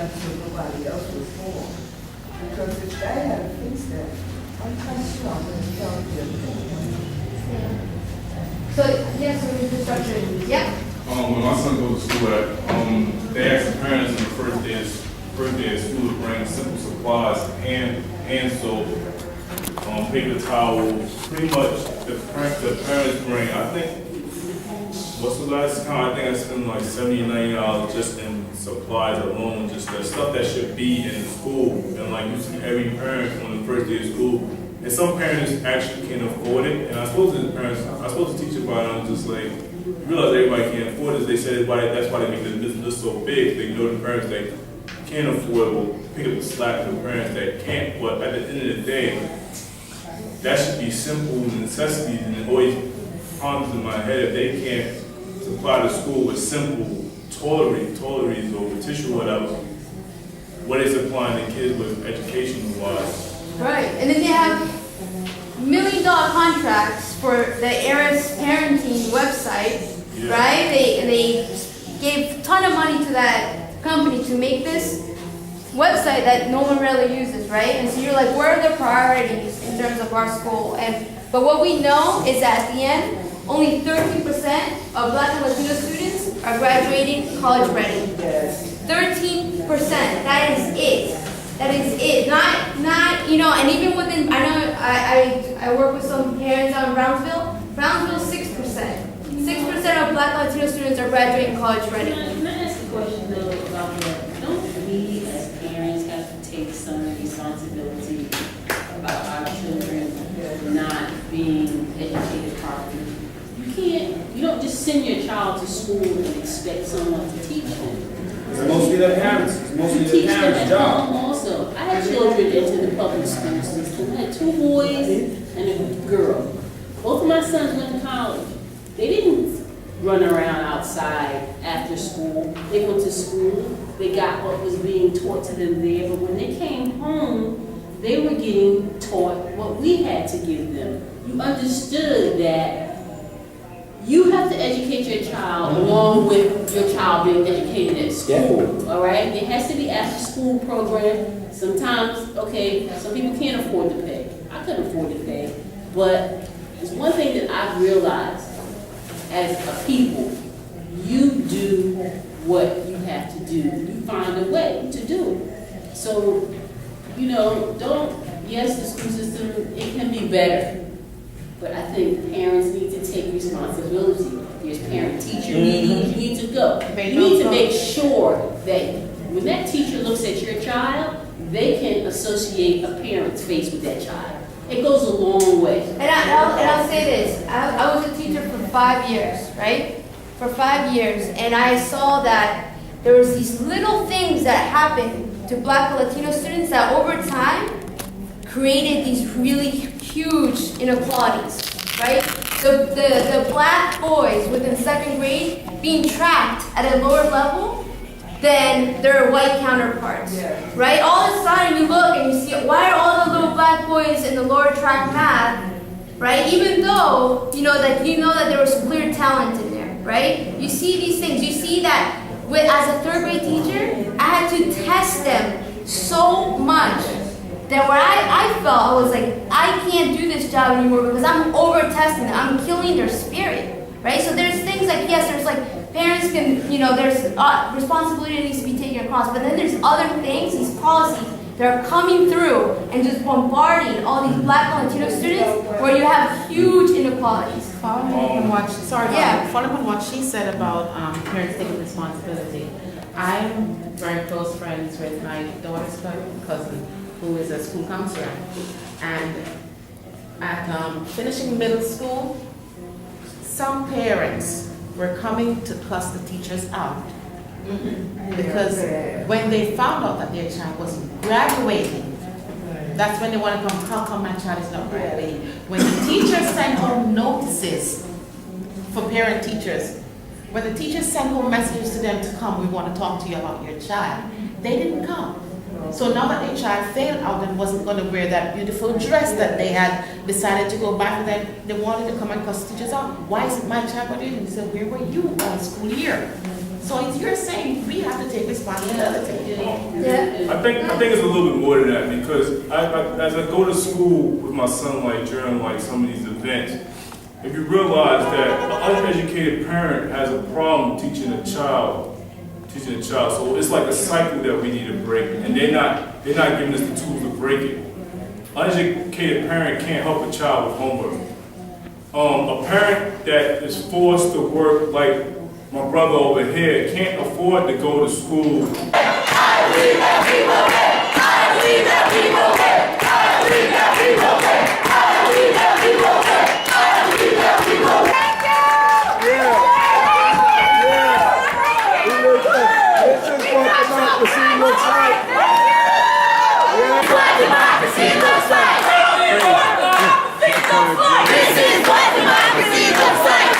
that's what nobody else was for. Because if they had fixed that, I'm quite sure I'm going to tell you. So, yes, so infrastructure, yeah? When my son goes to school, they ask the parents on the first day of school to bring simple supplies, hand soap, paper towels, pretty much the parents bring, I think, what's the last count? I think I spent like $70 or $90 just in supplies alone, just the stuff that should be in school. And like you see every parent on the first day of school. And some parents actually can't afford it. And I spoke to the parents, I spoke to teachers about it, I'm just like, you realize everybody can't afford it. They said that's why they make the business so big. They know the parents that can't afford it will pick up the slack for the parents that can't. But at the end of the day, that should be simple necessities, and it always ponders in my head if they can't supply the school with simple toiletries or tissue, whatever, what is supplying the kids with education-wise? Right, and then they have $1 million contracts for the Eris parenting website, Yeah. right? They gave a ton of money to that company to make this website that no one really uses, right? And so you're like, where are the priorities in terms of our school? But what we know is that at the end, only 13% of Black and Latino students are graduating college ready. 13%. That is it. That is it. Not and even within, I know I work with some parents out in Brownsville. Brownsville, 6%. 6% of Black Latino students are graduating college ready. Can I ask a question though about that? Don't we as parents have to take some responsibility about our children not being educated properly? You don't just send your child to school and expect someone to teach them. It's mostly the parents. It's mostly the Teach them parents' at job. home also. I had children into the public school system. I had 2 boys and a girl. Both of my sons went to college. They didn't run around outside after school. They went to school. They got what was being taught to them there. But when they came home, they were getting taught what we had to give them. You understood that you have to educate your child along with your child being educated at school, all right? There has to be after-school program. Sometimes, okay, some people can't afford to pay. I couldn't afford to pay. But it's one thing that I've realized as a people, you do what you have to do. You find a way to do it. So, yes, the school system, it can be better. But I think parents need to take responsibility. There's parent-teacher meetings, you need to go. You need to make sure that when that teacher looks at your child, they can associate a parent's face with that child. It goes a long way. And I'll say this, I was a teacher for 5 years, right? For 5 years, and I saw that there was these little things that happened to Black and Latino students that over time created these really huge inequalities, right? So the Black boys within 2nd grade being tracked at a lower level than their white counterparts, right? All of a sudden you look and you see, why are all the little Black boys in the lower track math, right? Even though you know that there was clear talent in there, right? You see these things. You see that as a 3rd grade teacher, I had to test them so much that where I felt, I was like, I can't do this job anymore because I'm over-testing them. I'm killing their spirit, right? So there's things like, yes, there's like, parents can, there's responsibility that needs to be taken across, but then there's other things, these policies that are coming through and just bombarding all these Black and Latino students where you have huge inequalities. Following on what she said about parents taking responsibility, I'm very close friends with my daughter's cousin, who is a school counselor. And at finishing middle school, some parents were coming to cuss the teachers out. Because when they found out that their child wasn't graduating, that's when they want to come, how come my child is not graduating? When the teachers sent home notices for parent teachers, when the teachers sent home messages to them to come, we want to talk to you about your child, they didn't come. So now that their child failed out and wasn't going to wear that beautiful dress that they had decided to go back with, them, they wanted to come and cuss teachers out. Why isn't my child graduating? They said, where were you all school year? So you're saying we have to take responsibility. Yeah. I think it's a little bit more than that because as I go to school with my son, like during like some of these events, if you realize that an uneducated parent has a problem teaching a child, so it's like a cycle that we need to break, and they're not giving us the tools to break it. Uneducated parent can't help a child with homework. A parent that is forced to work like my brother over here can't afford to go to school. I believe that we will win. I believe that we will win. I believe that we will win. I believe that we will win. I believe that we will win. This is what democracy looks like. What democracy looks like. This is what democracy looks like.